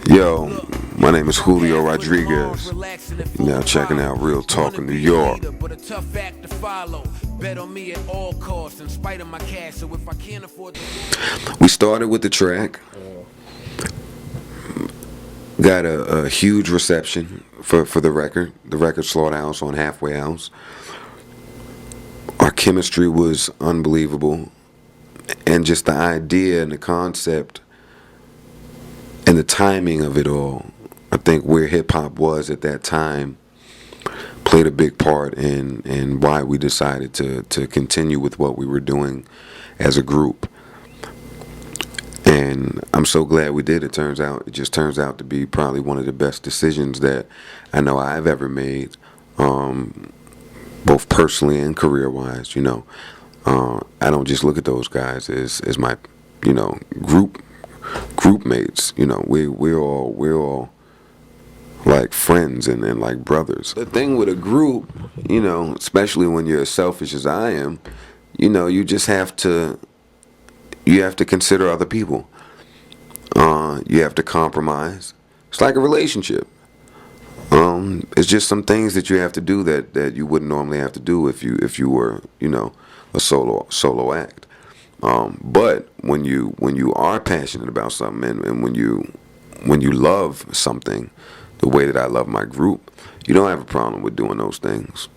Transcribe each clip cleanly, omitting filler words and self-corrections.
Yo, my name is Julio Rodriguez. You're now checking out Real Talk in New York. We started with the track. Got a huge reception for the record. The record Slaughterhouse on Halfway House. Our chemistry was unbelievable. And just the idea and the concept and the timing of it all, I think where hip-hop was at that time played a big part in why we decided to continue with what we were doing as a group. And I'm so glad we did. It just turns out to be probably one of the best decisions that I know I've ever made, both personally and career-wise. I don't just look at those guys as my, group mates. We're all like friends and like brothers. The thing with a group, especially when you're as selfish as I am, you just have to consider other people. You have to compromise. It's like a relationship. It's just some things that you have to do that you wouldn't normally have to do if you were, a solo act. But when you are passionate about something and when you love something the way that I love my group, you don't have a problem with doing those things.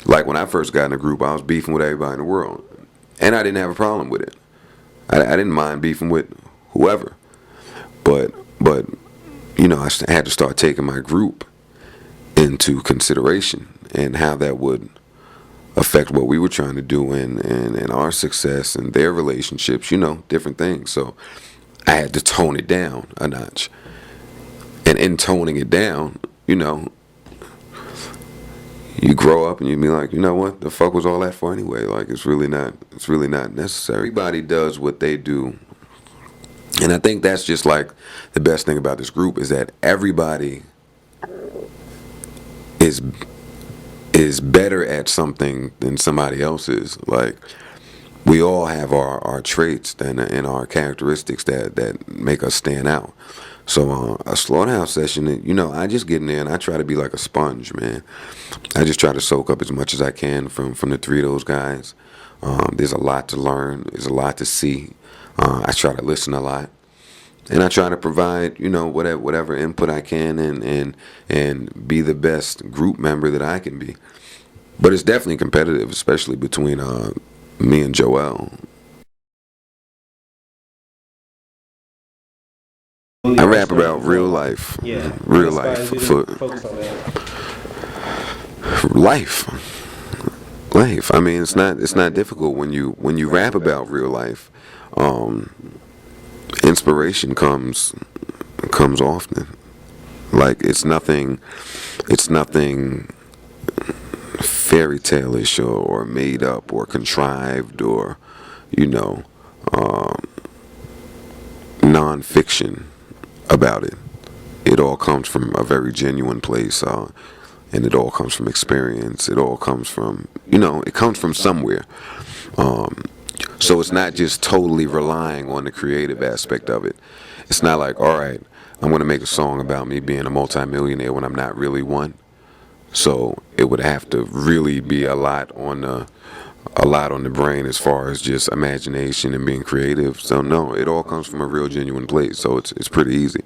Like when I first got in a group, I was beefing with everybody in the world, and I didn't have a problem with it. I didn't mind beefing with whoever, but I had to start taking my group into consideration and how that would affect what we were trying to do and our success and their relationships, different things. So I had to tone it down a notch. And in toning it down, you grow up and you be like, you know what, the fuck was all that for anyway? Like it's really not necessary. Everybody does what they do. And I think that's just like the best thing about this group is that everybody is better at something than somebody else is. Like we all have our traits and our characteristics that make us stand out. So a Slaughterhouse session, I just get in there and I try to be like a sponge, man. I just try to soak up as much as I can from the three of those guys. There's a lot to learn. There's a lot to see. I try to listen a lot. And I try to provide, whatever input I can and be the best group member that I can be. But it's definitely competitive, especially between me and Joel. I rap about real life. Yeah. Real life. Focus on that. Life. I mean, it's not difficult when you rap about real life. Inspiration comes often. Like it's nothing fairy tale-ish or made up or contrived or non-fiction about it. It all comes from a very genuine place, and it all comes from experience. It all comes from it comes from somewhere. So it's not just totally relying on the creative aspect of it. It's not like, all right, I'm going to make a song about me being a multimillionaire when I'm not really one. So it would have to really be a lot on the brain as far as just imagination and being creative. So no, it all comes from a real genuine place. So it's pretty easy.